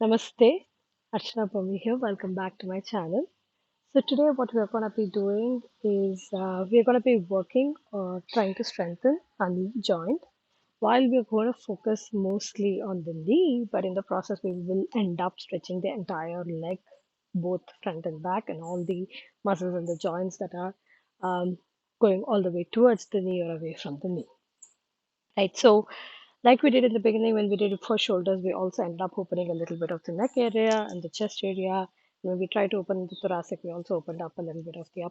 Namaste, Archana Pami here. Welcome back to my channel. So today, what we're going to be doing is we're going to be working or trying to strengthen our knee joint. While we're going to focus mostly on the knee, but in the process, we will end up stretching the entire leg, both front and back, and all the muscles and the joints that are going all the way towards the knee or away from the knee. Right. So, like we did in the beginning when we did it for shoulders, we also ended up opening a little bit of the neck area and the chest area. When we tried to open the thoracic, we also opened up a little bit of the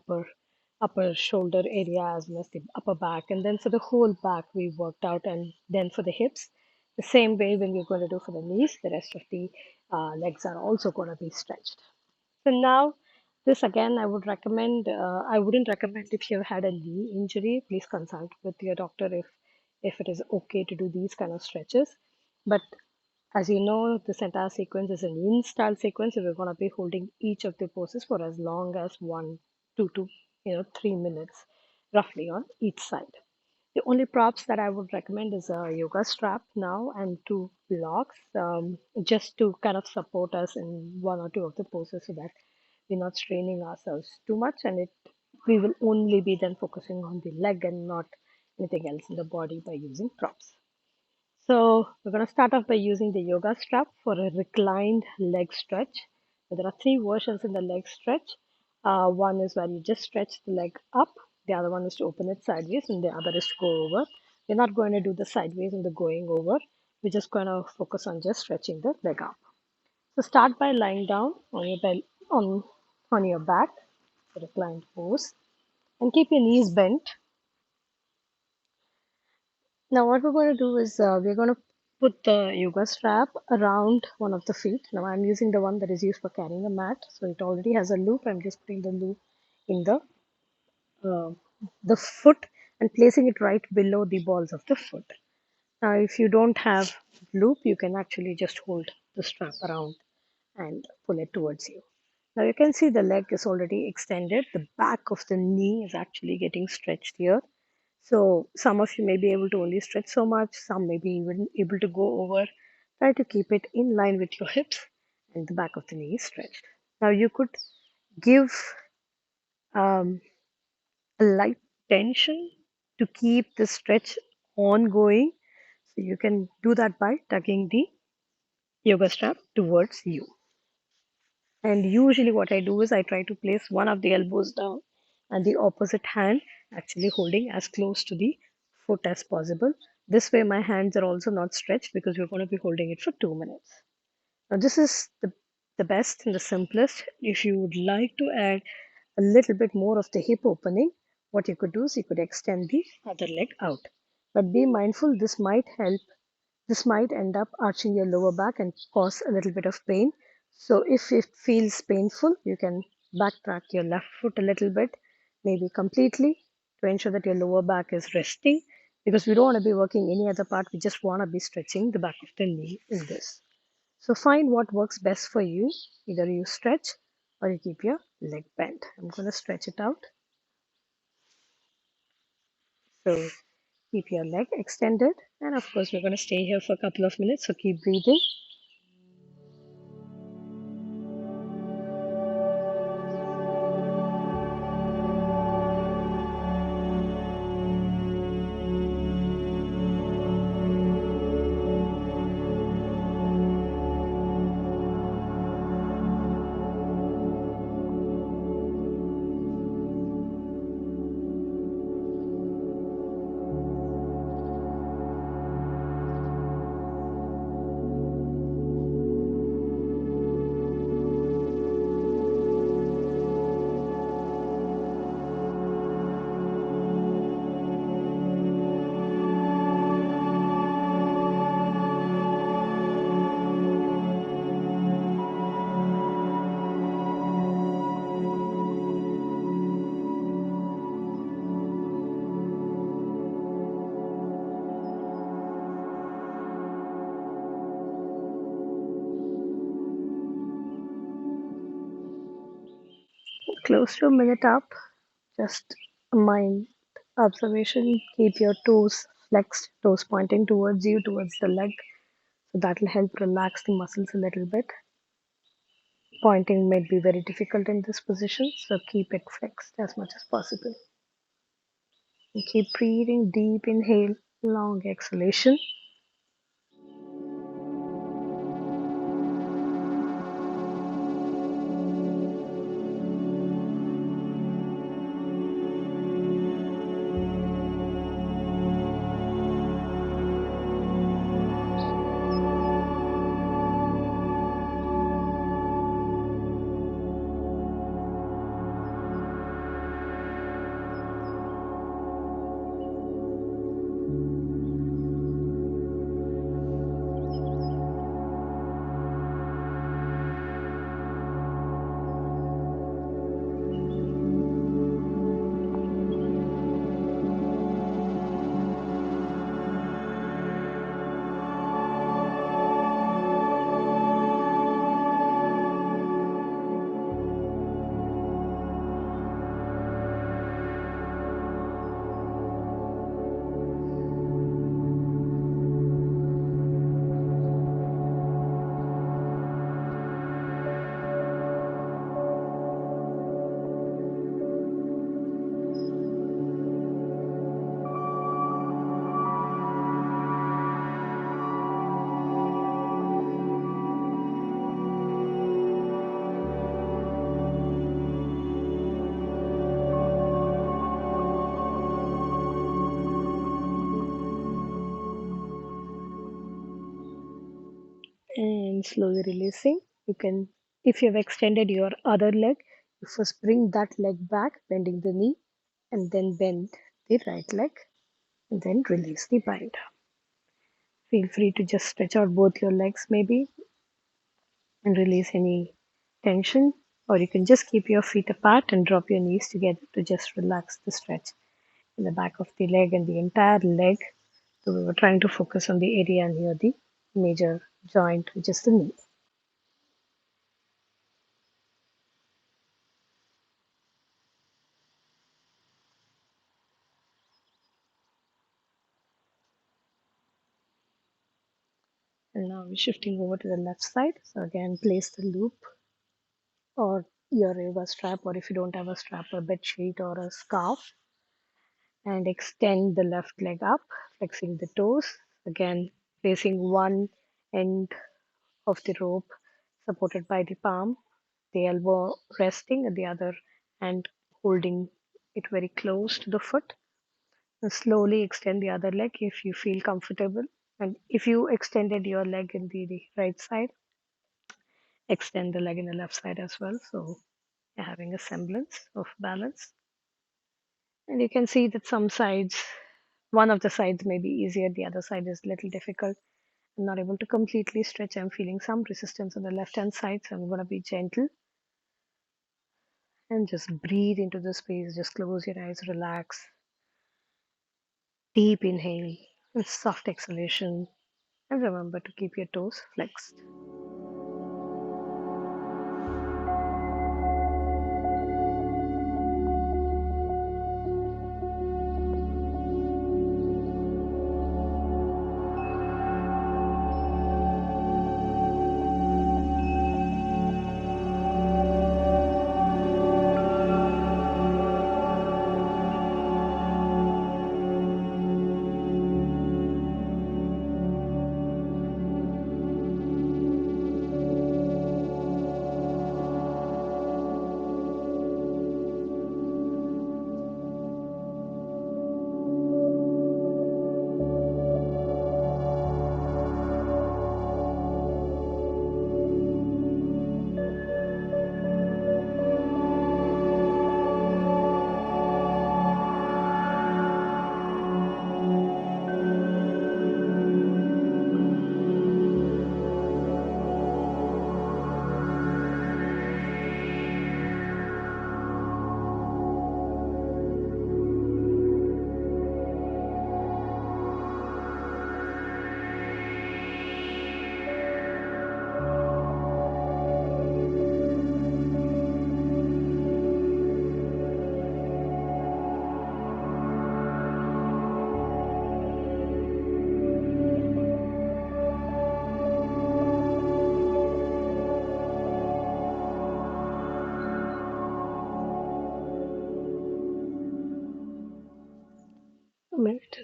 upper shoulder area as well as the upper back. And then for the whole back, we worked out. And then for the hips, the same way when we're going to do for the knees, the rest of the legs are also going to be stretched. So now, this again, I wouldn't recommend if you've had a knee injury, please consult with your doctor if it is okay to do these kind of stretches. But as you know, this entire sequence is an in style sequence, so we're going to be holding each of the poses for as long as 1, 2 to 3 minutes, roughly on each side. The only props that I would recommend is a yoga strap now and two blocks, just to kind of support us in one or two of the poses so that we're not straining ourselves too much, and it we will only be then focusing on the leg and not anything else in the body by using props. So we're going to start off by using the yoga strap for a reclined leg stretch. There are three versions in the leg stretch. One is where you just stretch the leg up. The other one is to open it sideways, and the other is to go over. We're not going to do the sideways and the going over. We're just going to focus on just stretching the leg up. So start by lying down on your on your back, reclined pose, and keep your knees bent. Now, what we're going to do is we're going to put the yoga strap around one of the feet. Now, I'm using the one that is used for carrying a mat, so it already has a loop. I'm just putting the loop in uh, the foot and placing it right below the balls of the foot. Now, if you don't have loop, you can actually just hold the strap around and pull it towards you. Now, you can see the leg is already extended. The back of the knee is actually getting stretched here. So some of you may be able to only stretch so much, some may be even able to go over. Try to keep it in line with your hips and the back of the knee is stretched. Now you could give um, a light tension to keep the stretch ongoing. So you can do that by tugging the yoga strap towards you. And usually what I do is I try to place one of the elbows down and the opposite hand actually holding as close to the foot as possible. This way my hands are also not stretched because we're going to be holding it for 2 minutes. Now this is the best and the simplest. If you would like to add a little bit more of the hip opening, what you could do is you could extend the other leg out. But be mindful, this might end up arching your lower back and cause a little bit of pain. So if it feels painful, you can backtrack your left foot a little bit, maybe completely, to ensure that your lower back is resting, because we don't want to be working any other part. We just want to be stretching the back of the knee in this. So find what works best for you. Either you stretch or you keep your leg bent. I'm going to stretch it out. So keep your leg extended. And of course, we're going to stay here for a couple of minutes. So keep breathing. Close to a minute up. Just a mind observation. Keep your toes flexed, toes pointing towards you, towards the leg. So that will help relax the muscles a little bit. Pointing may be very difficult in this position, so keep it flexed as much as possible. And keep breathing, deep inhale, long exhalation. And slowly releasing. You can, if you have extended your other leg, you first bring that leg back, bending the knee, and then bend the right leg, and then release the bind. Feel free to just stretch out both your legs, maybe, and release any tension, or you can just keep your feet apart and drop your knees together to just relax the stretch in the back of the leg and the entire leg. So we were trying to focus on the area near the major joint, which is the knee. And now we're shifting over to the left side. So again, place the loop or your yoga strap, or if you don't have a strap, a bed sheet or a scarf, and extend the left leg up, flexing the toes. Again, placing one end of the rope supported by the palm, the elbow resting, and the other hand holding it very close to the foot. And slowly extend the other leg if you feel comfortable. And if you extended your leg in the right side, extend the leg in the left side as well. So you're having a semblance of balance. And you can see that some sides, one of the sides may be easier, the other side is a little difficult. I'm not able to completely stretch. I'm feeling some resistance on the left hand side. So I'm going to be gentle and just breathe into the space. Just close your eyes, relax. Deep inhale and soft exhalation. And remember to keep your toes flexed.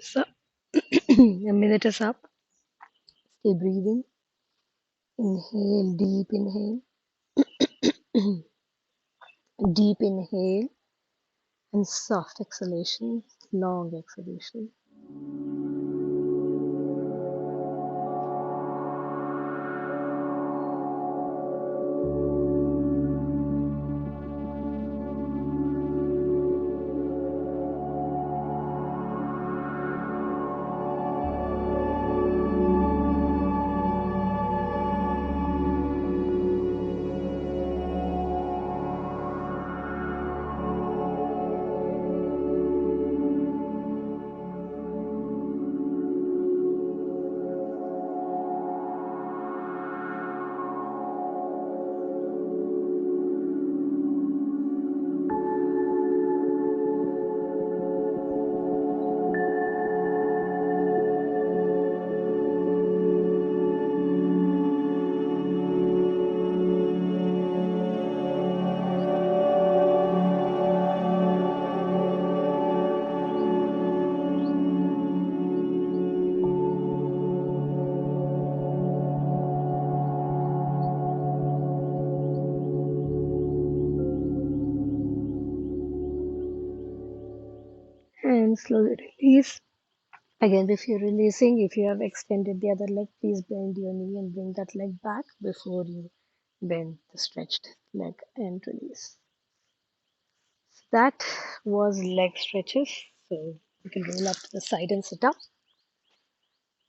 is up. A minute is up. Stay breathing. Inhale, deep inhale, and soft exhalation, long exhalation. And slowly release. Again, if you're releasing, if you have extended the other leg, please bend your knee and bring that leg back before you bend the stretched leg and release. So that was leg stretches. So you can roll up to the side and sit up.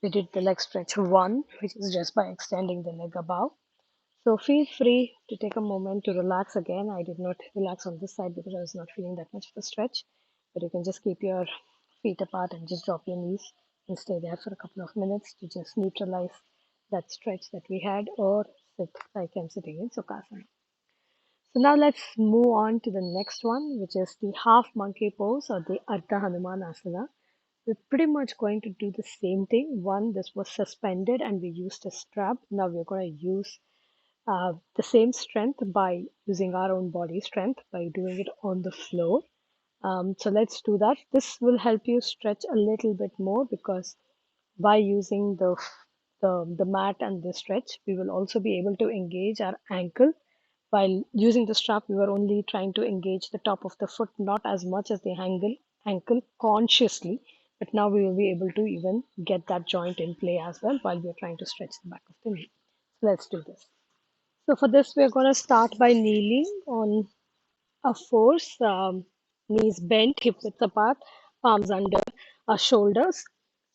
We did the leg stretch 1, which is just by extending the leg above. So feel free to take a moment to relax again. I did not relax on this side because I was not feeling that much of a stretch. But you can just keep your feet apart and just drop your knees and stay there for a couple of minutes to just neutralize that stretch that we had, or sit like I'm sitting in Sukhasana. So now let's move on to the next one, which is the half monkey pose or the Ardha Hanumanasana. We're pretty much going to do the same thing. One, this was suspended and we used a strap. Now we're going to use the same strength by using our own body strength by doing it on the floor. So let's do that. This will help you stretch a little bit more because by using the mat and the stretch, we will also be able to engage our ankle. While using the strap, we were only trying to engage the top of the foot, not as much as the ankle consciously. But now we will be able to even get that joint in play as well while we are trying to stretch the back of the knee. So let's do this. So for this, we're going to start by kneeling on a force, knees bent, hip width apart, palms under our shoulders.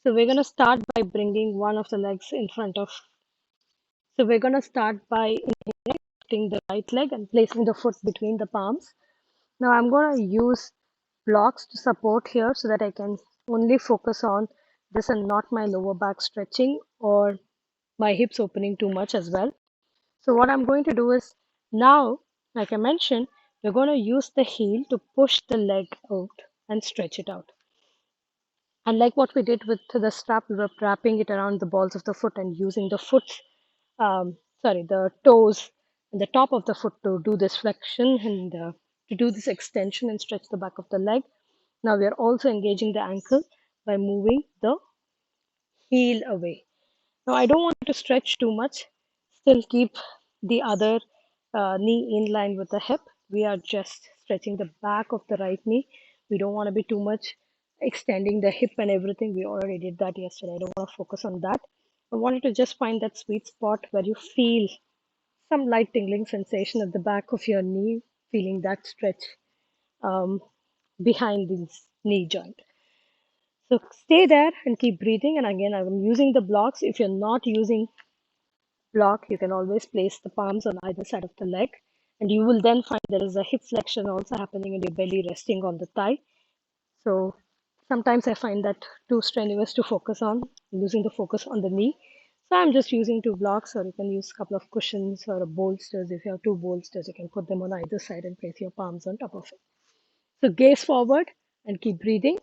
So we're going to start by bringing one of the legs in front of. So we're going to start by lifting the right leg and placing the foot between the palms. Now I'm going to use blocks to support here so that I can only focus on this and not my lower back stretching or my hips opening too much as well. So what I'm going to do is now, like I mentioned, we're going to use the heel to push the leg out and stretch it out. And like what we did with the strap, we were wrapping it around the balls of the foot and using the the toes and the top of the foot to do this flexion and to do this extension and stretch the back of the leg. Now we are also engaging the ankle by moving the heel away. Now I don't want to stretch too much. Still keep the other knee in line with the hip. We are just stretching the back of the right knee. We don't want to be too much extending the hip and everything. We already did that yesterday. I don't want to focus on that. I wanted to just find that sweet spot where you feel some light tingling sensation at the back of your knee, feeling that stretch um, behind this knee joint. So stay there and keep breathing. And again, I'm using the blocks. If you're not using block, you can always place the palms on either side of the leg. And you will then find there is a hip flexion also happening and your belly resting on the thigh. So sometimes I find that too strenuous to focus on, losing the focus on the knee. So I'm just using two blocks, or you can use a couple of cushions or bolsters. If you have two bolsters, you can put them on either side and place your palms on top of it. So gaze forward and keep breathing.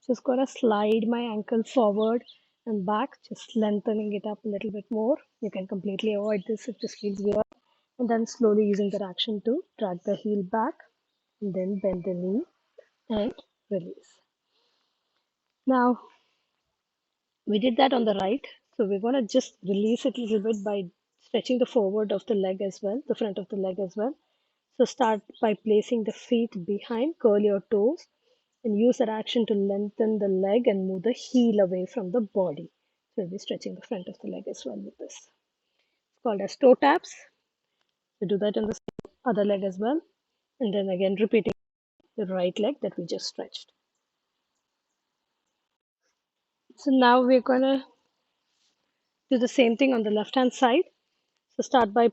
Just gonna slide my ankle forward and back, just lengthening it up a little bit more. You can completely avoid this if this feels weird. And then slowly using that action to drag the heel back and then bend the knee and release. Now, we did that on the right, so we're going to just release it a little bit by stretching the forward of the leg as well, the front of the leg as well. So start by placing the feet behind, curl your toes, and use that action to lengthen the leg and move the heel away from the body. So we'll be stretching the front of the leg as well with this. It's called as toe taps. So do that on the other leg as well. And then again repeating the right leg that we just stretched. So now we're going to do the same thing on the left hand side. So start by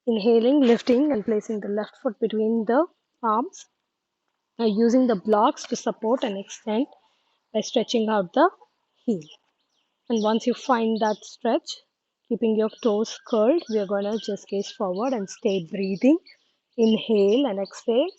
inhaling, lifting, and placing the left foot between the arms. Now using the blocks to support and extend by stretching out the heel. And once you find that stretch, keeping your toes curled, we are going to just gaze forward and stay breathing. Inhale and exhale.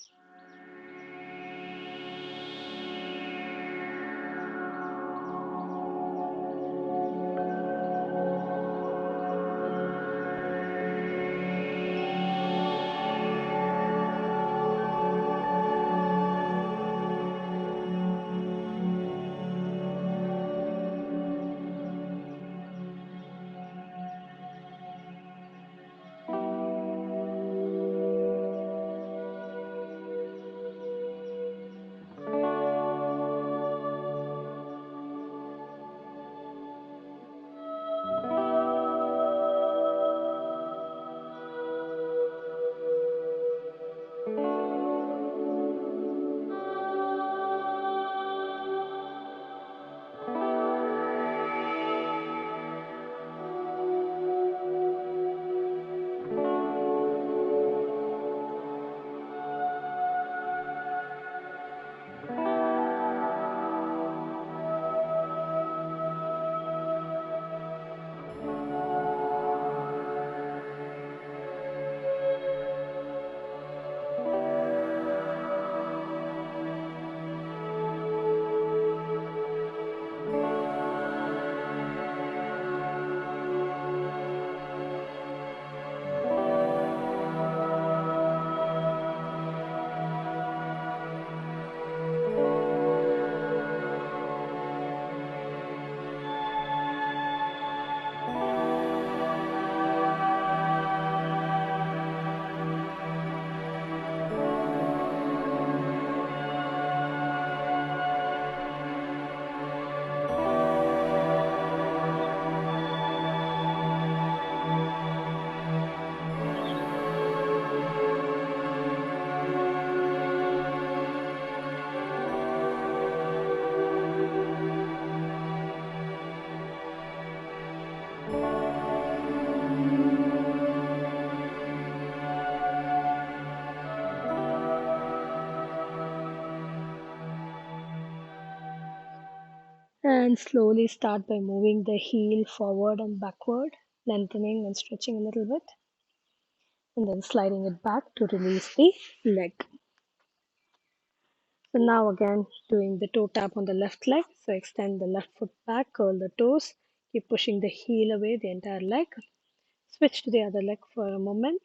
And slowly start by moving the heel forward and backward, lengthening and stretching a little bit, and then sliding it back to release the leg. So now again doing the toe tap on the left leg. So extend the left foot back, curl the toes, keep pushing the heel away the entire leg. Switch to the other leg for a moment,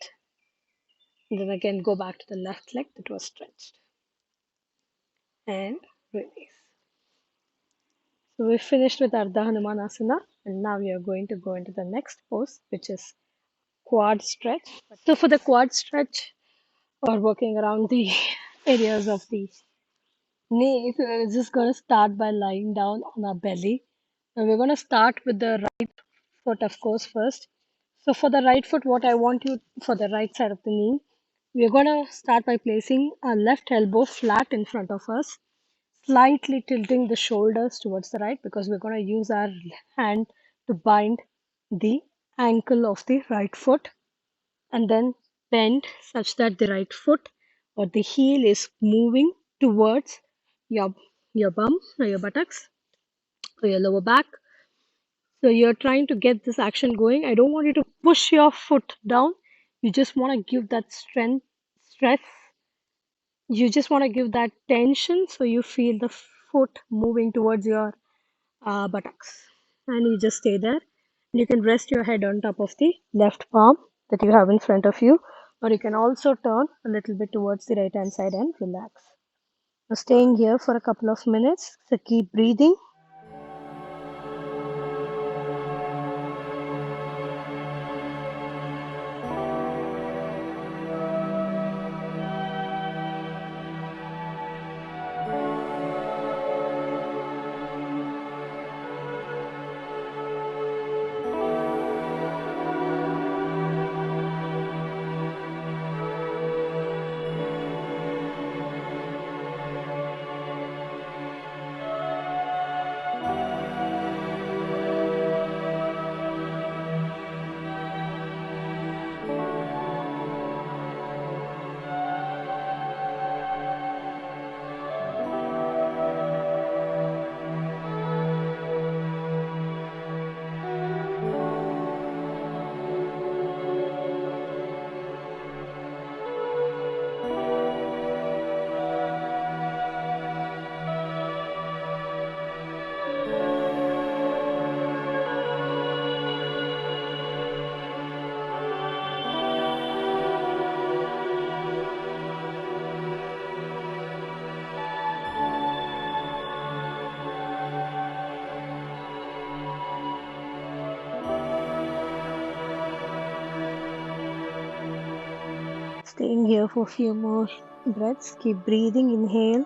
and then again go back to the left leg that was stretched. And release. So we finished with Ardha Hanumanasana, and now we are going to go into the next pose, which is quad stretch. So for the quad stretch, or working around the areas of the knee, we're just going to start by lying down on our belly. And we're going to start with the right foot, of course, first. So for the right foot, what I want you for the right side of the knee, we're going to start by placing our left elbow flat in front of us, slightly tilting the shoulders towards the right because we're going to use our hand to bind the ankle of the right foot, and then bend such that the right foot or the heel is moving towards your bum or your buttocks or your lower back. So you're trying to get this action going. I don't want you to push your foot down. You just want to give that strength, stress. You just want to give that tension so you feel the foot moving towards your buttocks. And you just stay there. You can rest your head on top of the left palm that you have in front of you, or you can also turn a little bit towards the right hand side and relax. Now, staying here for a couple of minutes, so keep breathing. Staying here for a few more breaths. Keep breathing. Inhale.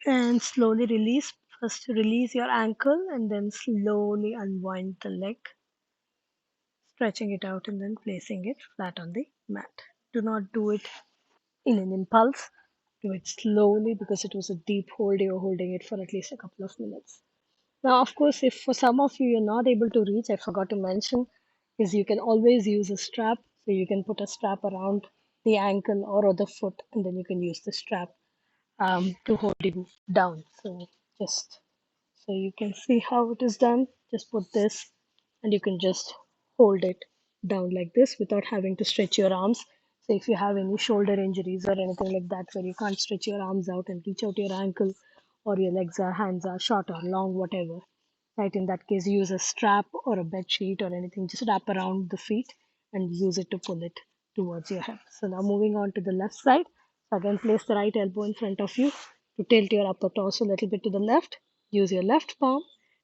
And slowly release. First, release your ankle and then slowly unwind the leg, stretching it out and then placing it flat on the mat. Do not do it in an impulse. Do it slowly because it was a deep hold. You're holding it for at least a couple of minutes. Now, of course, if for some of you you're not able to reach, I forgot to mention, is you can always use a strap. So you can put a strap around the ankle or the foot, and then you can use the strap to hold you down. So just so you can see how it is done, just put this and you can just hold it down like this without having to stretch your arms. So if you have any shoulder injuries or anything like that where you can't stretch your arms out and reach out your ankle, or your legs or hands are short or long, whatever, right? In that case, use a strap or a bed sheet or anything, just wrap around the feet and use it to pull it towards your hip. So now moving on to the left side. So again, place the right elbow in front of you to tilt your upper torso a little bit to the left. Use your left palm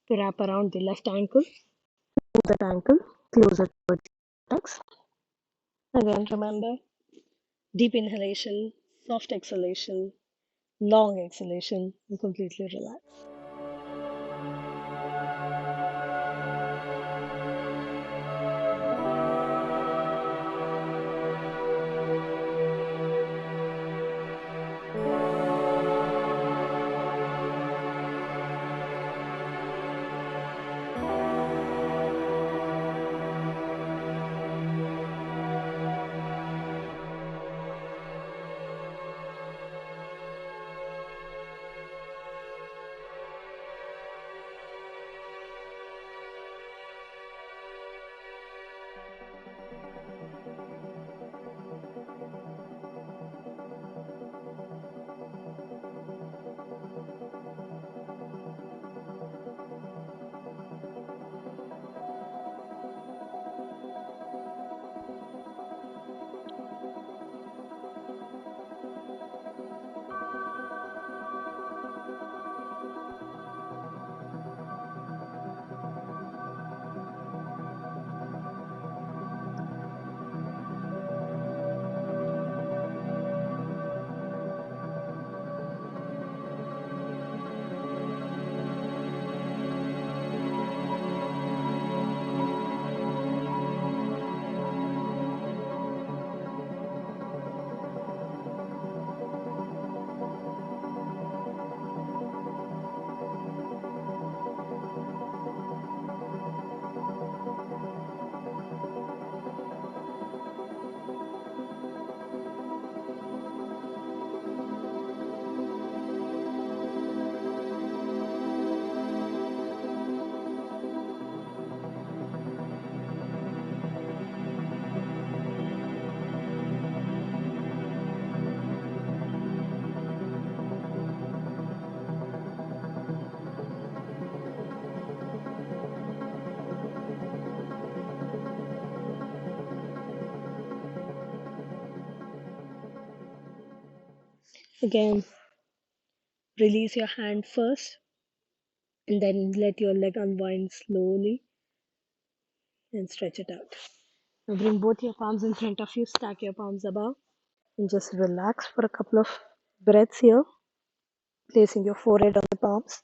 to wrap around the left ankle, move that ankle closer towards your legs. Again, remember, deep inhalation, soft exhalation, long exhalation, and completely relax. Again, release your hand first and then let your leg unwind slowly and stretch it out. Now bring both your palms in front of you, stack your palms above, and just relax for a couple of breaths here, placing your forehead on the palms.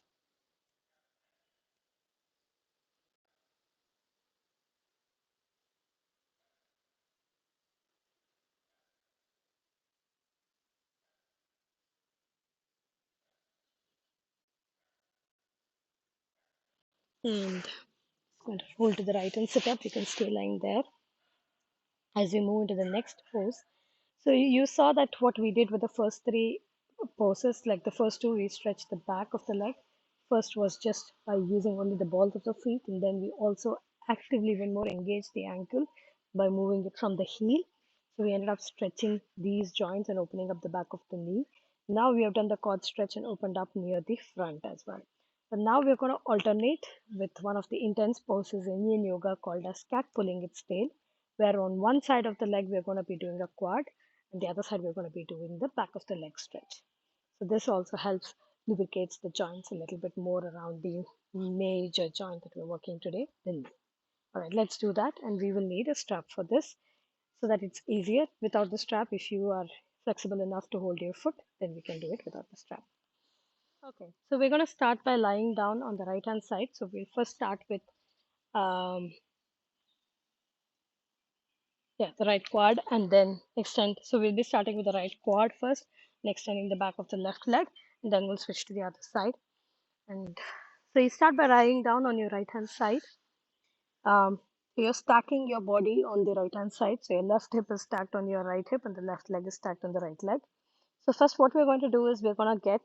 And going to roll to the right and sit up. You can stay lying there as we move into the next pose. So you saw that what we did with the first three poses, like the first two, we stretched the back of the leg. First was just by using only the balls of the feet, and then we also actively even more engaged the ankle by moving it from the heel. So we ended up stretching these joints and opening up the back of the knee. Now we have done the quad stretch and opened up near the front as well. But now we're going to alternate with one of the intense poses in yin yoga called as cat pulling its tail, where on one side of the leg we're going to be doing a quad and the other side we're going to be doing the back of the leg stretch. So this also helps lubricates the joints a little bit more around the major joint that we're working today, the knee. All right, let's do that, and we will need a strap for this so that it's easier without the strap. If you are flexible enough to hold your foot, then we can do it without the strap. Okay, so we're going to start by lying down on the right hand side. So we'll first start with um, the right quad and then extend. So we'll be starting with the right quad first and extending the back of the left leg, and then we'll switch to the other side. And so you start by lying down on your right hand side. You're stacking your body on the right hand side. So your left hip is stacked on your right hip and the left leg is stacked on the right leg. So first what we're going to do is we're going to get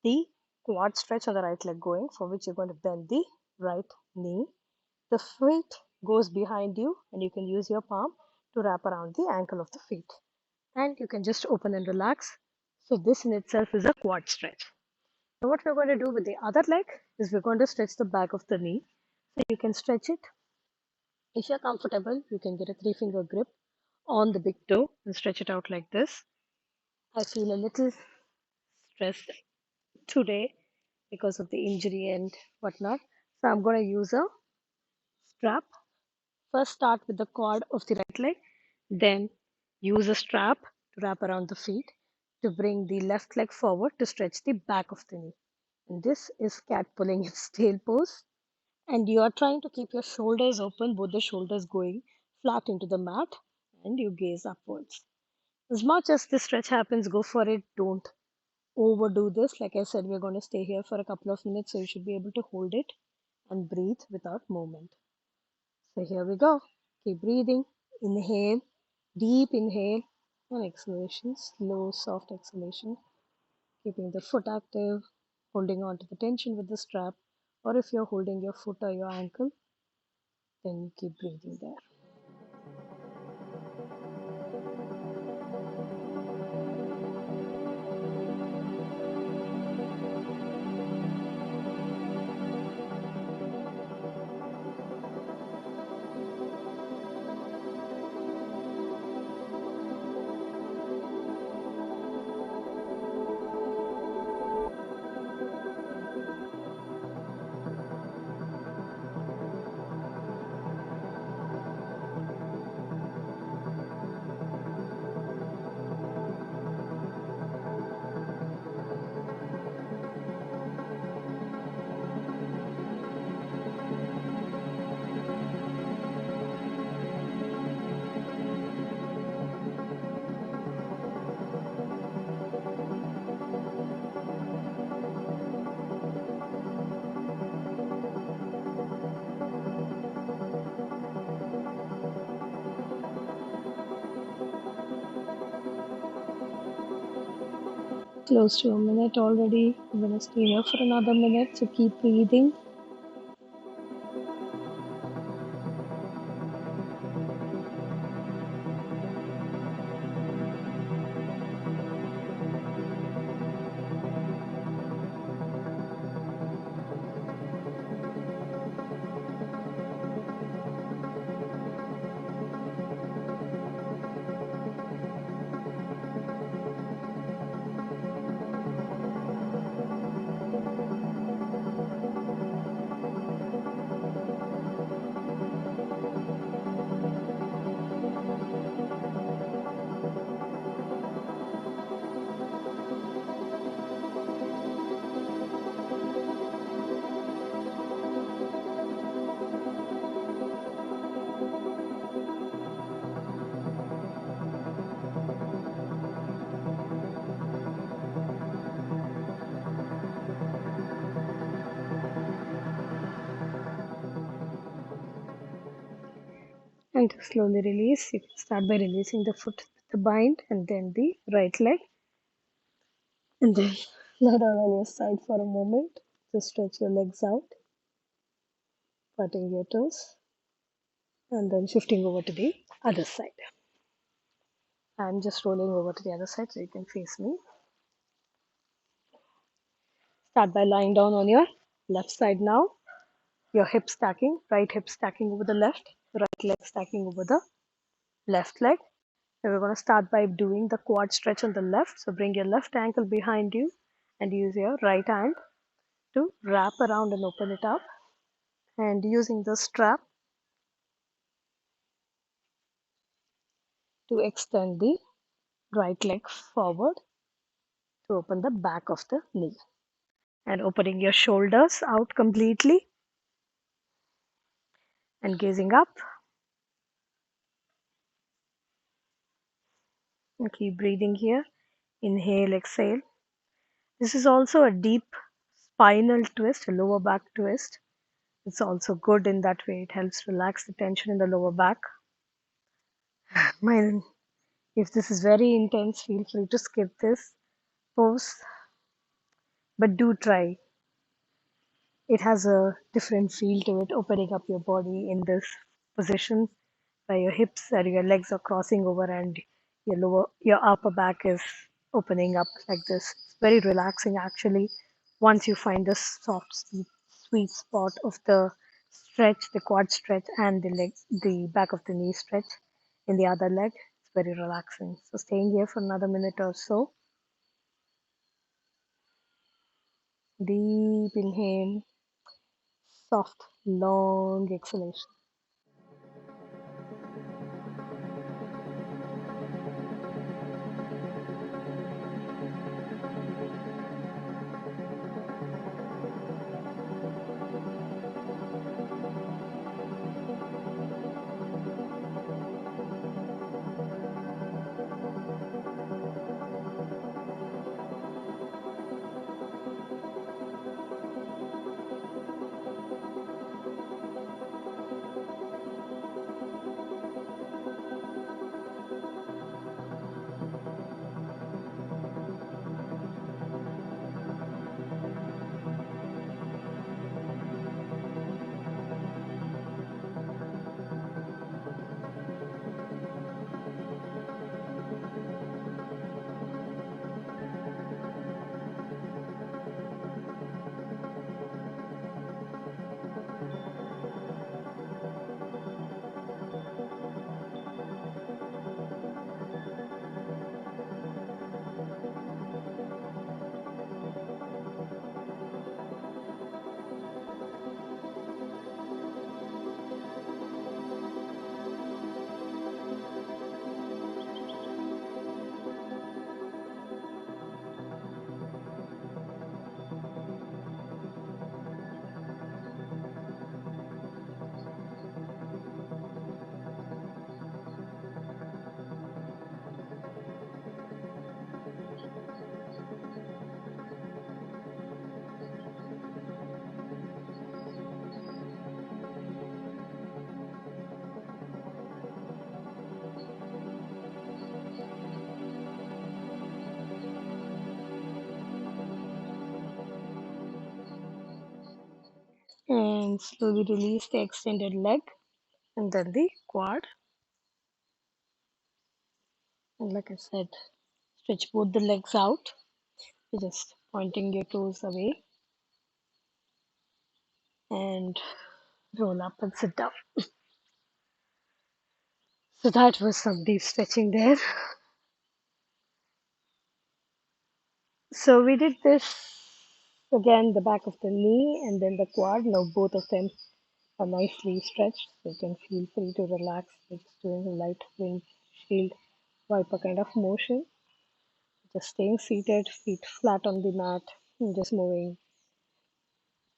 the quad stretch on the right leg going, for which you're going to bend the right knee. The feet goes behind you and you can use your palm to wrap around the ankle of the feet. And you can just open and relax. So this in itself is a quad stretch. Now what we're going to do with the other leg is we're going to stretch the back of the knee. So you can stretch it. If you're comfortable, you can get a 3-finger grip on the big toe and stretch it out like this. I feel a little stressed today because of the injury and whatnot. So I'm going to use a strap. First start with the quad of the right leg, then use a strap to wrap around the feet to bring the left leg forward to stretch the back of the knee. And this is cat pulling its tail pose. And you are trying to keep your shoulders open, both the shoulders going flat into the mat, and you gaze upwards. As much as this stretch happens, go for it. Don't overdo this. Like I said, we're going to stay here for a couple of minutes, so you should be able to hold it and breathe without movement. So here we go. Keep breathing. Inhale, deep inhale, and exhalation, slow, soft exhalation. Keeping the foot active, holding on to the tension with the strap, or if you're holding your foot or your ankle, then you keep breathing there. Close to a minute already. I'm going to stay here for another minute, so keep breathing. And to slowly release, you can start by releasing the foot with the bind and then the right leg. And then lie down on your side for a moment. Just stretch your legs out, parting your toes, and then shifting over to the other side. I'm just rolling over to the other side so you can face me. Start by lying down on your left side now. Your hip stacking, right hip stacking over the left, right leg stacking over the left leg. Now we're going to start by doing the quad stretch on the left. So bring your left ankle behind you and use your right hand to wrap around and open it up. And using the strap to extend the right leg forward to open the back of the knee. And opening your shoulders out completely and gazing up. And keep breathing here. Inhale, exhale. This is also a deep spinal twist, a lower back twist. It's also good in that way. It helps relax the tension in the lower back. If this is very intense, feel free to skip this pose, but do try. It has a different feel to it, opening up your body in this position where your hips and your legs are crossing over and your upper back is opening up like this. It's very relaxing actually. Once you find the soft, sweet spot of the stretch, the quad stretch, and the back of the knee stretch in the other leg, it's very relaxing. So staying here for another minute or so. Deep inhale, soft, long exhalation. And slowly release the extended leg and then the quad. And like I said, stretch both the legs out. You're just pointing your toes away and roll up and sit down. So that was some deep stretching there. So we did this again, the back of the knee and then the quad. Now both of them are nicely stretched. So you can feel free to relax. It's doing a light windshield wiper kind of motion. Just staying seated, feet flat on the mat, and just moving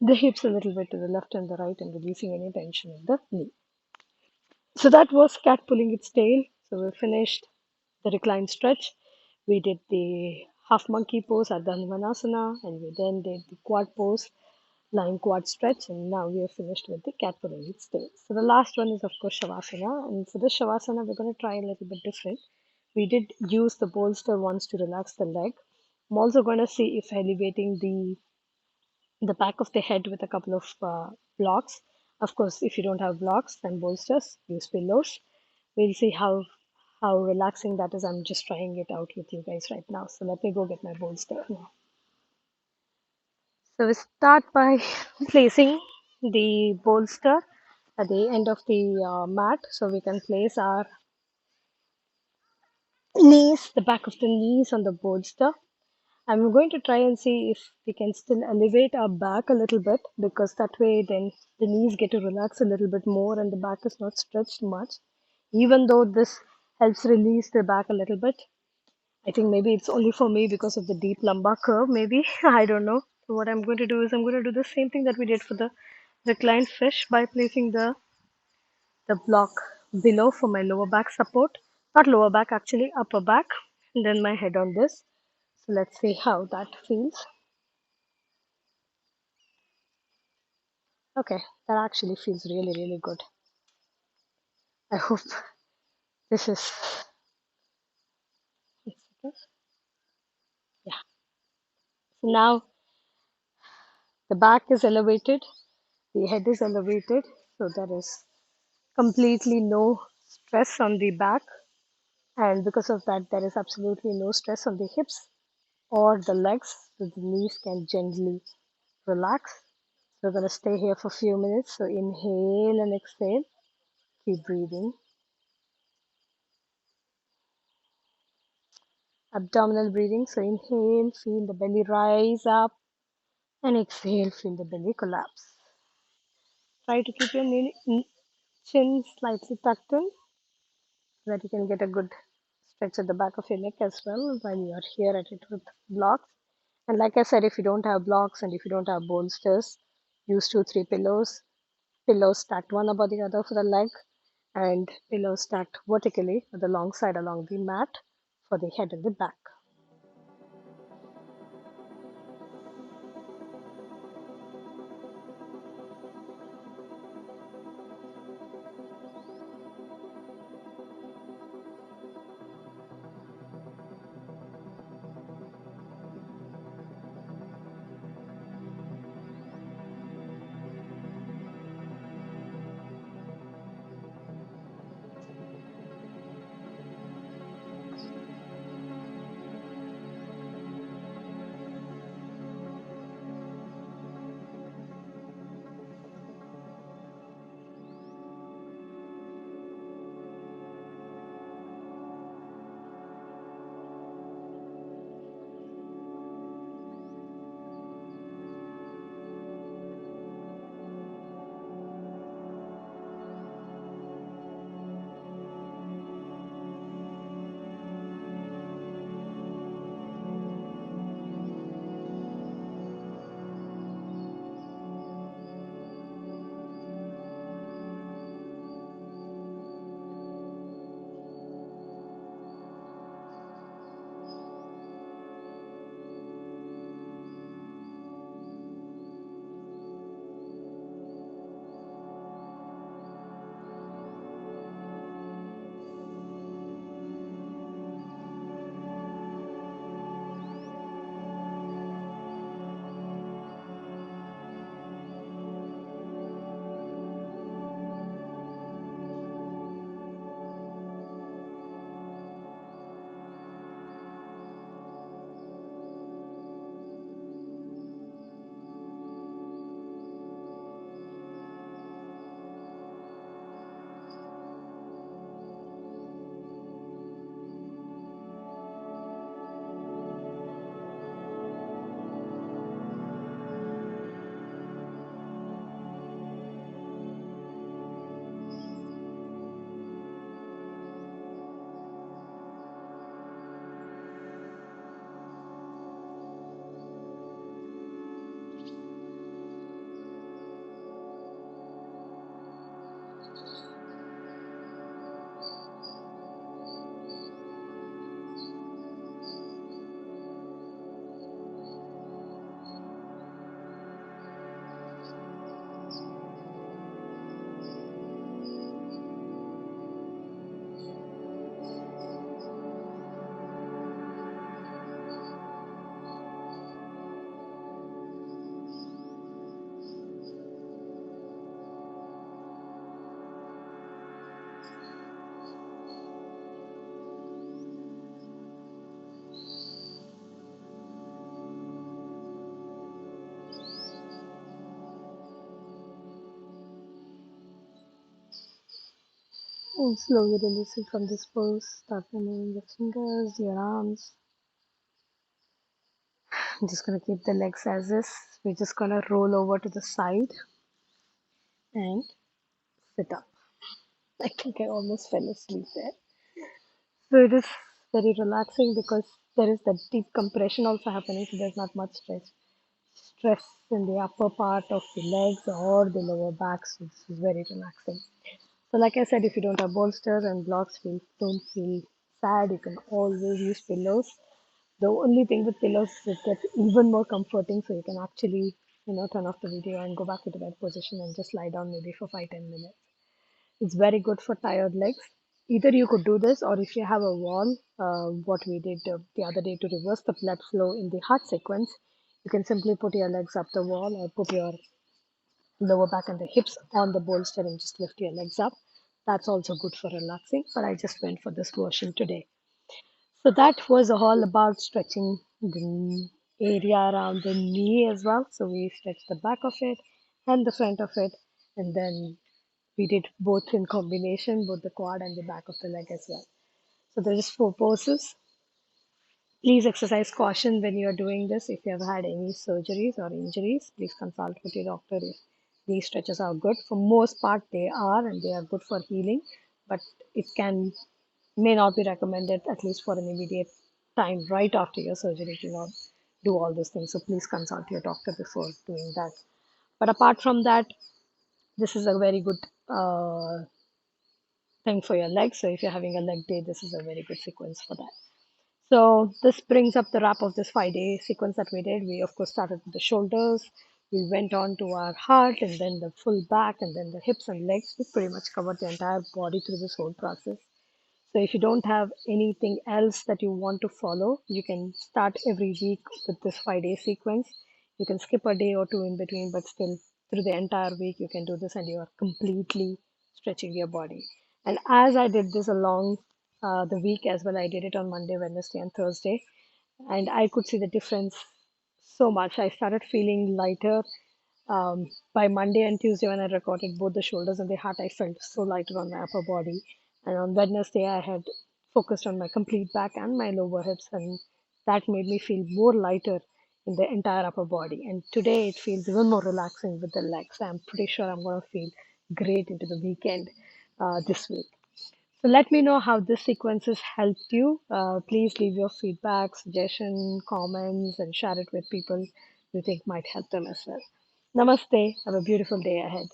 the hips a little bit to the left and the right and releasing any tension in the knee. So that was cat pulling its tail. So we finished the reclined stretch. We did the half monkey pose, Ardha Hanumanasana, and we then did the quad pose. lying quad stretch, and now we are finished with the cat position stay. So the last one is of course Shavasana, and for this Shavasana we're going to try a little bit different. We did use the bolster once to relax the leg. I'm also going to see if elevating the back of the head with a couple of blocks. Of course, if you don't have blocks, then bolsters, use pillows. We'll see how relaxing that is. I'm just trying it out with you guys right now. So let me go get my bolster now. So we start by placing the bolster at the end of the mat, so we can place our knees, the back of the knees on the bolster. I'm going to try and see if we can still elevate our back a little bit, because that way then the knees get to relax a little bit more and the back is not stretched much. Even though this helps release the back a little bit, I think maybe it's only for me because of the deep lumbar curve, maybe. I don't know. So what I'm going to do is I'm going to do the same thing that we did for the reclined fish by placing the block below for my lower back support. Not lower back, actually, upper back. And then my head on this. So let's see how that feels. Okay, that actually feels really, really good. I hope this is. Yeah. So now the back is elevated, the head is elevated, so there is completely no stress on the back, and because of that, there is absolutely no stress on the hips or the legs, so the knees can gently relax. So we're going to stay here for a few minutes. So inhale and exhale, keep breathing. Abdominal breathing. So inhale, feel the belly rise up, and exhale, feel the belly collapse. Try to keep your chin slightly tucked in so that you can get a good stretch at the back of your neck as well while you are here at it with blocks. And like I said, if you don't have blocks and if you don't have bolsters, use 2 3 pillows. Pillows stacked one above the other for the leg, and pillows stacked vertically on the long side along the mat for the head and the back. And slowly releasing from this pose. Start removing your fingers, your arms. I'm just gonna keep the legs as is. We're just gonna roll over to the side and sit up. I think I almost fell asleep there. So it is very relaxing because there is that deep compression also happening, so there's not much stress in the upper part of the legs or the lower back. So this is very relaxing. So like I said, if you don't have bolster and blocks, don't feel sad. You can always use pillows. The only thing with pillows is it gets even more comforting, so you can actually, turn off the video and go back to the bed position and just lie down maybe for 5-10 minutes. It's very good for tired legs. Either you could do this, or if you have a wall, what we did the other day to reverse the blood flow in the heart sequence, you can simply put your legs up the wall or put your lower back and the hips on the bolster and just lift your legs up. That's also good for relaxing, but I just went for this version today. So that was all about stretching the area around the knee as well. So we stretched the back of it and the front of it, and then we did both in combination, both the quad and the back of the leg as well. So there's 4 poses. Please exercise caution when you are doing this. If you have had any surgeries or injuries, please consult with your doctor if these stretches are good. For most part, they are, and they are good for healing, but it may not be recommended, at least for an immediate time right after your surgery, to not do all these things. So please consult your doctor before doing that. But apart from that, this is a very good thing for your legs. So if you're having a leg day, this is a very good sequence for that. So this brings up the wrap of this 5-day sequence that we did. We of course started with the shoulders. We went on to our heart and then the full back and then the hips and legs. We pretty much covered the entire body through this whole process. So if you don't have anything else that you want to follow, you can start every week with this 5-day sequence. You can skip a day or two in between, but still through the entire week you can do this and you are completely stretching your body. And as I did this along the week as well, I did it on Monday, Wednesday, and Thursday, and I could see the difference so much. I started feeling lighter. By Monday and Tuesday, when I recorded both the shoulders and the heart, I felt so lighter on my upper body. And on Wednesday, I had focused on my complete back and my lower hips, and that made me feel more lighter in the entire upper body. And today, it feels even more relaxing with the legs. I'm pretty sure I'm going to feel great into the weekend this week. So let me know how this sequences helped you. Please leave your feedback, suggestion, comments, and share it with people you think might help them as well. Namaste. Have a beautiful day ahead.